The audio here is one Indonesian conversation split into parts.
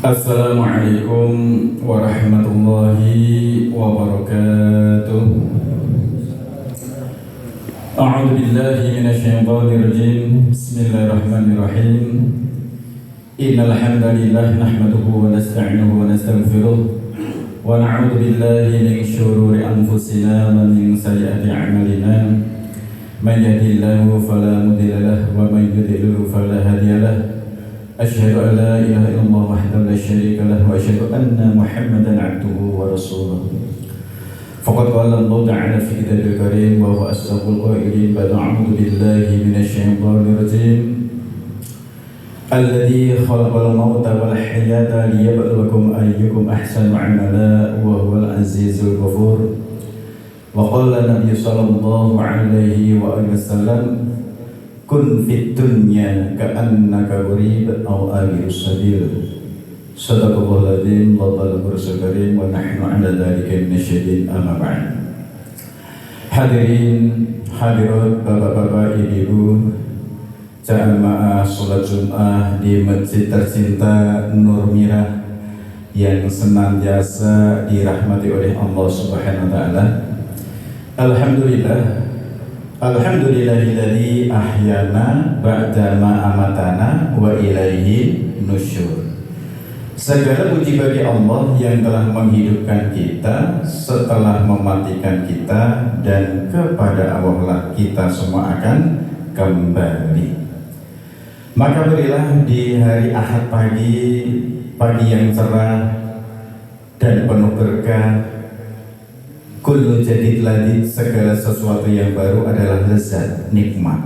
Assalamualaikum warahmatullahi wabarakatuh. A'udzu billahi minasyaitonir rajim. Bismillahirrahmanirrahim. Innal hamdalillah nahmaduhu wa nasta'inuhu wa nastaghfiruh wa na'udzu billahi min shururi anfusina wa min sayyiati a'malina. Man yahdihillahu fala mudilla lahu wa man yudlil fala hadiya lahu. أشهد أن لا إله إلا الله وحده لا شريك له وأشهد أن محمدا عبده ورسوله فقد قال الله تعالى في كتابه الكريم وهو أصدق القائلين بعد أعوذ بالله من الشيطان الرجيم الذي خلق الموت والحياة ليبلوكم أيكم أحسن عملا وهو العزيز الغفور وقال النبي صلى الله عليه وآله وسلم kun fit dunya ka'annaka gharib aw abirus sabil. Sadaqallahul adzim wa balagha rasulul karim wa nahnu 'ala dzalika minasyahidin amma ba'd. Hadirin hadirat bapak-bapak ibu-ibu jamaah salat Jumat di masjid tercinta Nur Mirah yang senantiasa dirahmati oleh Allah Subhanahu wa taala. Alhamdulillahilladzi ahyana ba'da ma amatana wa ilaihi nusyur. Segala puji bagi Allah yang telah menghidupkan kita setelah mematikan kita, dan kepada Allah lah kita semua akan kembali. Maka berilah di hari Ahad pagi yang cerah dan penuh berkah. Kullu jadid ladid, segala sesuatu yang baru adalah lezat, nikmat.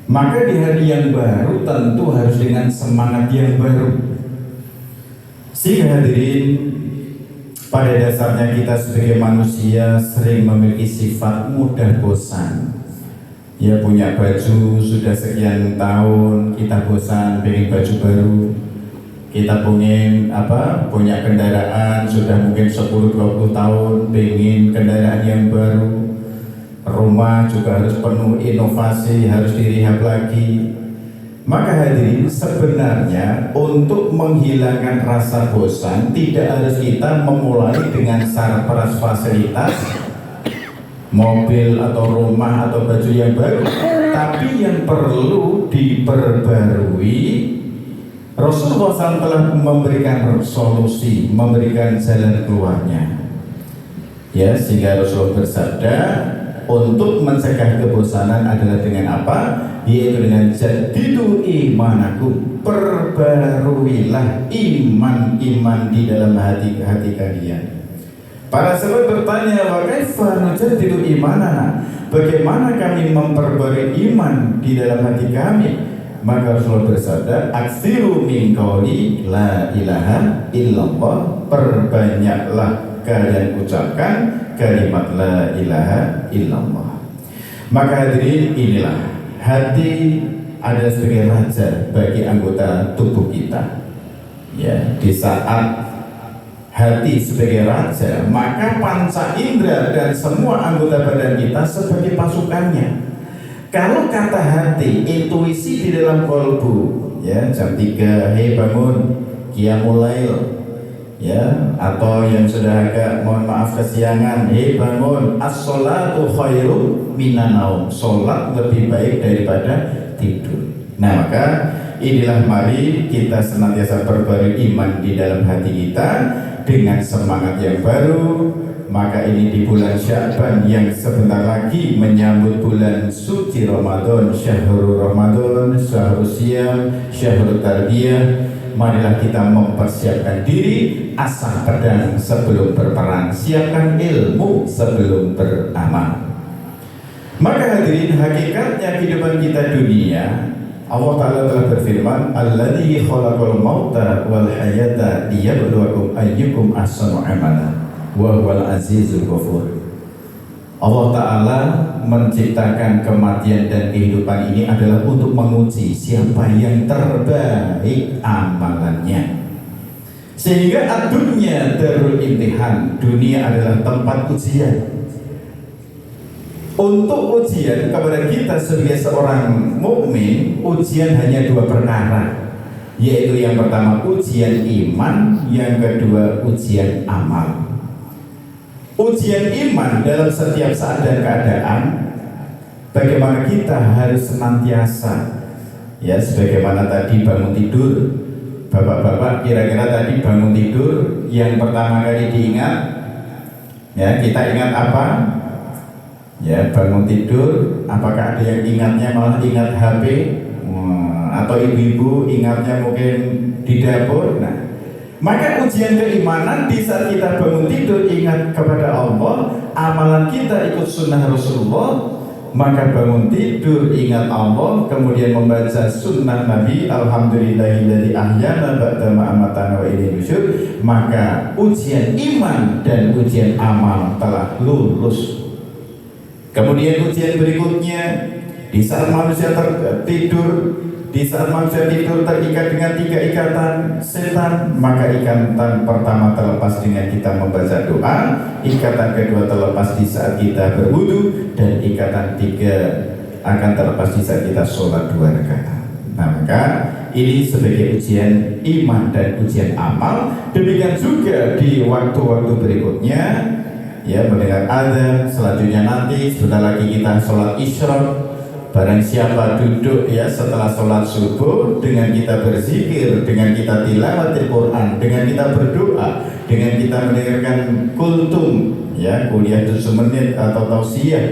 Maka di hari yang baru tentu harus dengan semangat yang baru. Sehingga hadirin, pada dasarnya kita sebagai manusia sering memiliki sifat mudah bosan. Ya, punya baju sudah sekian tahun, kita bosan pengen baju baru. Kita punya kendaraan sudah mungkin 10-20 tahun, pengen kendaraan yang baru. Rumah juga harus penuh inovasi, harus direhab lagi. Maka hadirin, sebenarnya untuk menghilangkan rasa bosan tidak harus kita memulai dengan sarpras fasilitas mobil atau rumah atau baju yang baru, tapi yang perlu diperbarui. Rasulullah SAW telah memberikan solusi, memberikan jalan keluarnya. Ya, sehingga Rasulullah bersabda, untuk mencegah kebosanan adalah dengan apa? Yaitu dengan jadidu imanakum, perbaruilah iman di dalam hati kalian. Para sahabat bertanya, wa kaifa nujaddidu imanana? Bagaimana kami memperbarui iman di dalam hati kami? Maka Rasulullah bersabda, aksiru min qauli la ilaha illallah, perbanyaklah kalian ucapkan kalimat la ilaha illallah. Maka hadirin, inilah hati ada sebagai raja bagi anggota tubuh kita. Ya, di saat hati sebagai raja, maka panca indera dan semua anggota badan kita sebagai pasukannya. Kalau kata hati, intuisi di dalam kolbu, ya, jam 3, hei bangun, qiyamul lail, ya, atau yang sudah agak mohon maaf kesiangan, hei bangun, as-sholatu khairum minan naum, sholat lebih baik daripada tidur. Nah, maka inilah mari kita senantiasa perbarui iman di dalam hati kita dengan semangat yang baru. Maka ini di bulan Sya'ban yang sebentar lagi menyambut bulan suci Ramadan, syahrul Ramadan, syahrul siyam, syahrul tarbiyah. Marilah kita mempersiapkan diri, asah pedang sebelum berperang, siapkan ilmu sebelum beramal. Maka hadirin, hakikatnya kehidupan kita dunia, Allah Ta'ala telah berfirman, alladzi khalaqal mauta wal hayata liyabluwakum ayyukum ahsanu amala wa huwal azizul ghafur. Allah Ta'ala menciptakan kematian dan kehidupan ini adalah untuk menguji siapa yang terbaik amalannya. Sehingga dunia darul imtihan, dunia adalah tempat ujian. Untuk ujian kepada kita sebagai seorang mukmin, ujian hanya dua perkara. yaitu yang pertama ujian iman, yang kedua ujian amal. Ujian iman dalam setiap saat dan keadaan, bagaimana kita harus senantiasa, ya sebagaimana tadi bangun tidur, bapak-bapak kira-kira tadi bangun tidur yang pertama kali diingat, ya kita ingat apa? Ya bangun tidur, apakah ada yang ingatnya malah ingat HP? Atau ibu-ibu ingatnya mungkin di dapur. Nah, maka ujian keimanan di saat kita bangun tidur ingat kepada Allah, amalan kita ikut sunnah Rasulullah, maka bangun tidur ingat Allah, kemudian membaca sunnah Nabi, alhamdulillahilladzi ahyana ba'da ma amatana wa ilaihi nusyur, maka ujian iman dan ujian amal telah lulus. Kemudian ujian berikutnya, di saat manusia tertidur, di saat manusia tidur terikat dengan 3 ikatan setan, maka ikatan pertama terlepas dengan kita membaca doa, ikatan kedua terlepas di saat kita berwudu, dan ikatan 3 akan terlepas di saat kita sholat 2 rakaat. Nah, maka ini sebagai ujian iman dan ujian amal. Demikian juga di waktu-waktu berikutnya, ya mendengar azan, selanjutnya nanti sebentar lagi kita sholat isyraq. Barang siapa duduk ya setelah sholat subuh dengan kita berzikir, dengan kita tilawat Al-Quran, dengan kita berdoa, dengan kita mendengarkan kultum, ya kuliah 7 menit atau tausiah,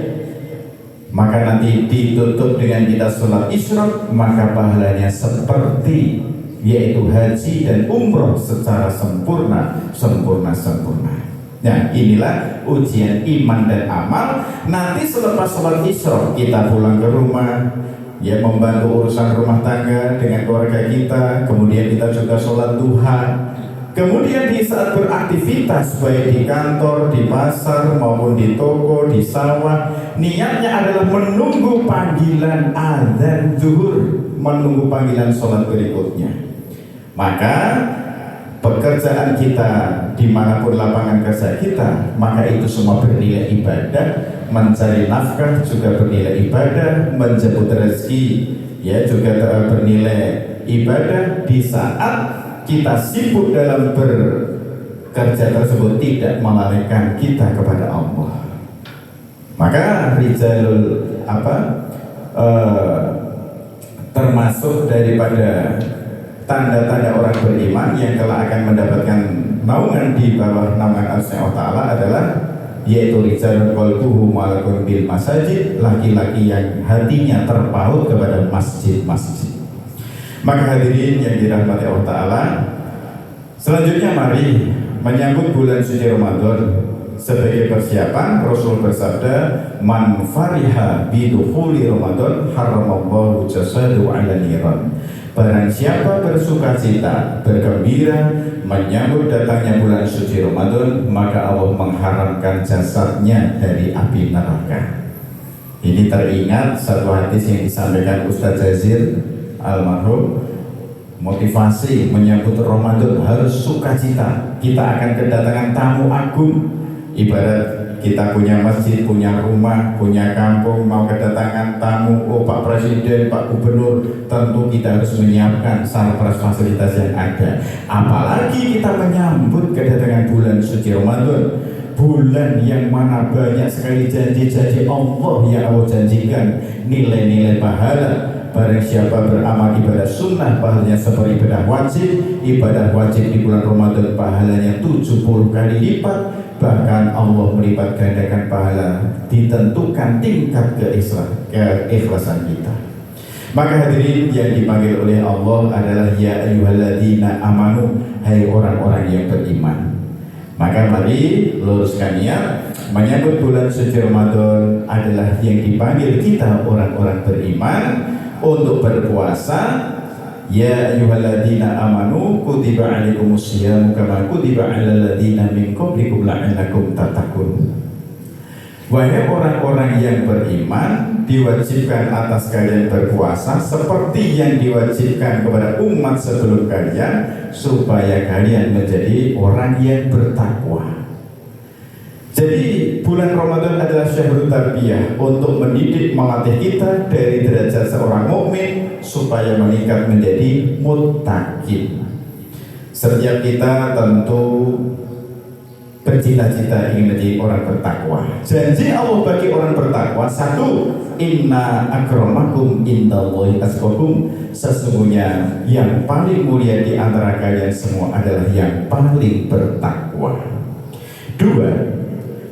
maka nanti ditutup dengan kita sholat isyraq, maka pahalanya seperti yaitu haji dan umroh secara sempurna. Nah, inilah ujian iman dan amal. Nanti selepas sholat isyraq kita pulang ke rumah, ya membantu urusan rumah tangga dengan keluarga kita. Kemudian kita juga sholat duha. Kemudian di saat beraktivitas baik di kantor, di pasar maupun di toko, di sawah, niatnya adalah menunggu panggilan azan zuhur, menunggu panggilan sholat berikutnya. Maka pekerjaan kita dimanapun lapangan kerja kita, maka itu semua bernilai ibadah. Mencari nafkah juga bernilai ibadah, menjemput rezeki ya juga bernilai ibadah. Di saat kita sibuk dalam bekerja tersebut tidak melalaikan kita kepada Allah. Maka rijalul termasuk daripada tanda-tanda orang beriman yang kelak akan mendapatkan naungan di bawah naungan Allah Ta'ala adalah yaitu rijalun qalbuhu mu'allaqun bil masajid, laki-laki yang hatinya terpaut kepada masjid-masjid. Maka hadirin yang dirahmati Allah Ta'ala, selanjutnya mari menyambut bulan suci Ramadan. Sebagai persiapan, Rasul bersabda, man fariha bidukhuli Ramadan haramallahu jasadu ala niran. Barang siapa bersuka cita, bergembira menyambut datangnya bulan suci Ramadan, maka Allah mengharamkan jasadnya dari api neraka. Ini teringat satu hadis yang disampaikan Ustaz Jazir almarhum, motivasi menyambut Ramadan harus sukacita. Kita akan kedatangan tamu agung. Ibarat kita punya masjid, punya rumah, punya kampung, mau kedatangan tamu, oh Pak Presiden, Pak Gubernur, tentu kita harus menyiapkan sarana fasilitas yang ada. Apalagi kita menyambut kedatangan bulan suci Ramadan, bulan yang mana banyak sekali janji-janji Allah yang Allah janjikan, nilai-nilai pahala. Barang siapa beramal ibadah sunnah, pahalanya seperti ibadah wajib di bulan Ramadan pahalanya 70 kali lipat. Bahkan Allah melipat gandakan pahala, ditentukan tingkat keikhlasan kita. Maka hadirin yang dipanggil oleh Allah adalah ya ayyuhalladzina amanu, hai orang-orang yang beriman. Maka mari luruskan niat menyambut bulan suci Ramadan adalah yang dipanggil kita orang-orang beriman untuk berpuasa. Ya ayyuhalladzina amanu kutiba alaikumus syiyam kama kutiba alal ladzina min qablikum la'allakum tattaqun. Wahai orang-orang yang beriman, diwajibkan atas kalian berpuasa seperti yang diwajibkan kepada umat sebelum kalian, supaya kalian menjadi orang yang bertakwa. Jadi bulan Ramadan adalah syahrul tarbiyah untuk mendidik, melatih kita dari derajat seorang mukmin supaya meningkat menjadi muttaqin. Setiap kita tentu bercita-cita ingin menjadi orang bertakwa. Janji Allah bagi orang bertakwa, satu, inna akramakum indallahi atqakum. Sesungguhnya yang paling mulia di antara kalian semua adalah yang paling bertakwa. Dua,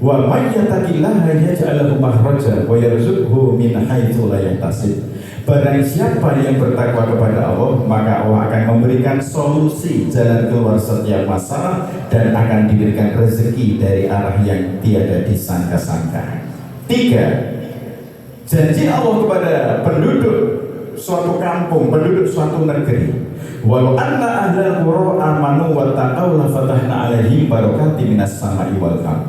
wa may yattaqillaha yaj'al lahu makhraja wa yarzuqhu min haitsu la yahtasib. Barang siapa yang bertakwa kepada Allah, maka Allah akan memberikan solusi jalan keluar setiap masalah dan akan diberikan rezeki dari arah yang tiada disangka-sangka. Tiga, janji Allah kepada penduduk suatu kampung, penduduk suatu negeri. Walau anna ahlal qura amanu wa taqaw la fatahna 'alaihim barakatim minas sama'i wal ardh.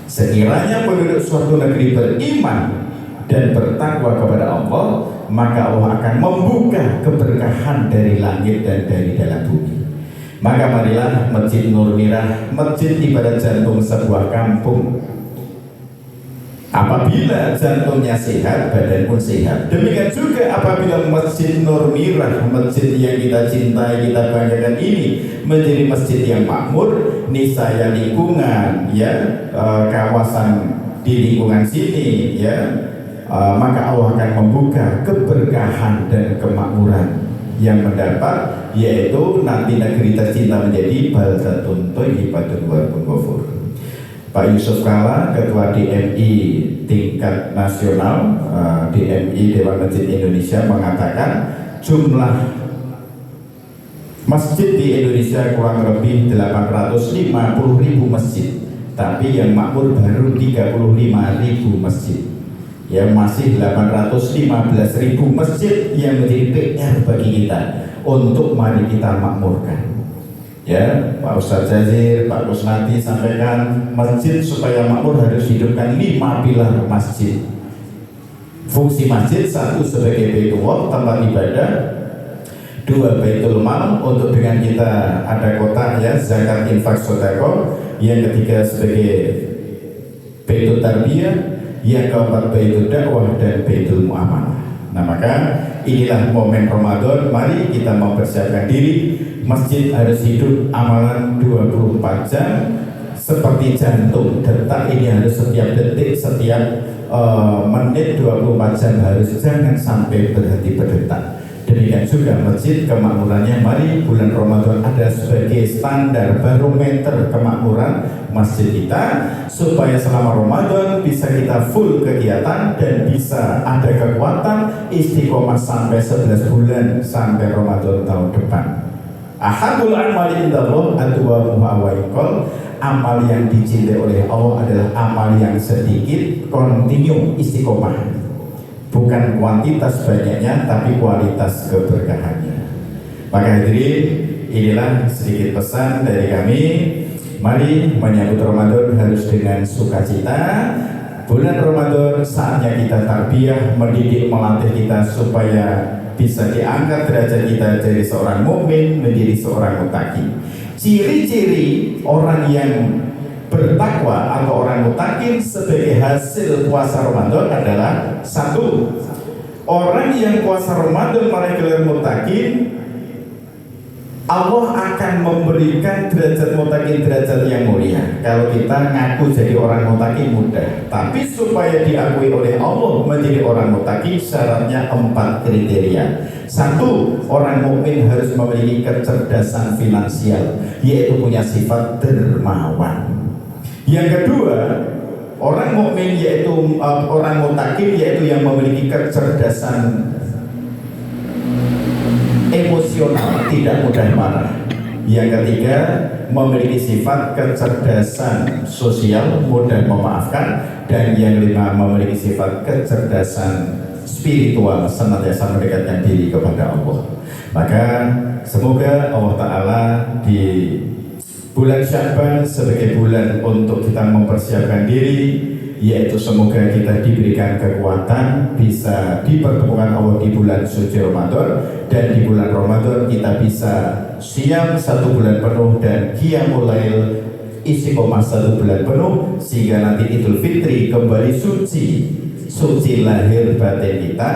Sekiranya penduduk suatu negeri beriman dan bertakwa kepada Allah, maka Allah akan membuka keberkahan dari langit dan dari dalam bumi. Maka marilah Masjid Nur Mirah, masjid ibadah jantung sebuah kampung. Apabila jantungnya sehat, badan pun sehat. Demikian juga apabila Masjid Nur Mirah, masjid yang kita cintai, kita banggakan ini menjadi masjid yang makmur, niscaya lingkungan, kawasan di lingkungan sini, maka Allah akan membuka keberkahan dan kemakmuran yang mendapat, yaitu nanti negeri tercinta menjadi baldatun thayyibatun wa ghafur. Pak Yusuf Kalla, Ketua DMI tingkat nasional, DMI Dewan Masjid Indonesia, mengatakan jumlah masjid di Indonesia kurang lebih 850.000 masjid, tapi yang makmur baru 35.000 masjid. Ya, masih 815.000 masjid yang menjadi PR bagi kita untuk mari kita makmurkan. Ya, Pak Ustadz Jazir, Pak Kusnadi sampaikan masjid supaya makmur harus hidupkan 5 pilar masjid. Fungsi masjid, satu sebagai baitullah, tempat ibadah. Dua, baitul mal, untuk dengan kita ada kotak zakat, infak, sedekah. Yang ketiga sebagai baitul tarbiyah. Yang keempat baitul dakwah dan baitul muamalah. Nah, maka inilah momen Ramadan, mari kita mempersiapkan diri. Masjid harus hidup amalan 24 jam seperti jantung. Detak ini harus setiap detik, setiap menit 24 jam harus, jangan sampai berhenti berdetak. Demikian juga masjid kemakmurannya, mari bulan Ramadan ada sebagai standar barometer kemakmuran masjid kita, supaya selama Ramadan bisa kita full kegiatan dan bisa ada kekuatan istiqomah sampai 11 bulan sampai Ramadan tahun depan. Ahabul amali indallah adwamuhu wa iqal. Amal yang dicintai oleh Allah adalah amal yang sedikit, kontinu, istiqomah. Bukan kuantitas banyaknya, tapi kualitas keberkahannya. Maka hadirin, inilah sedikit pesan dari kami. Mari menyambut Ramadan harus dengan sukacita. Bulan Ramadan saatnya kita tarbiyah, mendidik, melatih kita supaya bisa diangkat derajat kita dari seorang mukmin menjadi seorang muttaqi. Ciri-ciri orang yang bertakwa atau orang muttaqin sebagai hasil puasa Ramadan adalah satu, orang yang puasa Ramadan mereka muttaqin, Allah akan memberikan derajat muttaqin, derajat yang mulia. Kalau kita ngaku jadi orang muttaqin mudah, tapi supaya diakui oleh Allah menjadi orang muttaqin syaratnya 4 kriteria. Satu, orang mukmin harus memiliki kecerdasan finansial, yaitu punya sifat dermawan. Yang kedua, orang mukmin yaitu orang muttaqin yaitu yang memiliki kecerdasan emosional, tidak mudah marah. Yang ketiga, memiliki sifat kecerdasan sosial, mudah memaafkan. Dan yang kelima, memiliki sifat kecerdasan spiritual, senantiasa mendekatkan diri kepada Allah. Maka semoga Allah Ta'ala di bulan Sya'ban sebagai bulan untuk kita mempersiapkan diri, yaitu semoga kita diberikan kekuatan bisa dipertemukan Allah di bulan suci Ramadan, dan di bulan Ramadan kita bisa siam 1 bulan penuh dan qiyamul lail istiqomah 1 bulan penuh, sehingga nanti Idul Fitri kembali suci lahir batin kita,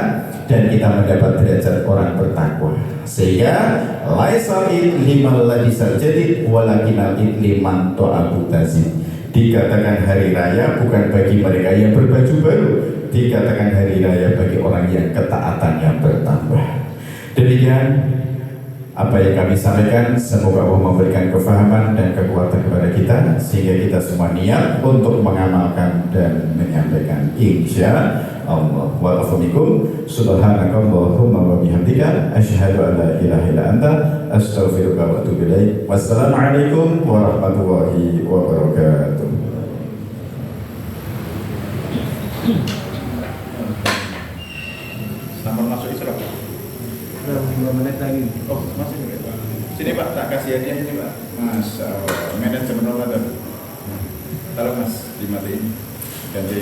dan kita mendapat derajat orang bertakwa. Sehingga laisal id liman labisal jadid walakinal id liman ta'abu tazid. Dikatakan hari raya bukan bagi mereka yang berbaju baru, dikatakan hari raya bagi orang yang ketaatan yang bertambah. Demikian apa yang kami sampaikan, semoga Allah memberikan kefahaman dan kekuatan kepada kita, sehingga kita semua niat untuk mengamalkan dan menyampaikan, insya Allah. Wa afumikum subhanakallahumma wa bihamdika asyhadu an la ilaha illa anta astaghfiruka wa atubu ilaik. Wassalamualaikum warahmatullahi wabarakatuh. Selamat masuk Isra. 5 menit lagi. Oh, masih enggak, Pak? Sini Pak, tak kasih hadiah ini Pak. Masya Allah, manajemen Ramadan. Tolong Mas, dimatiin. Ganti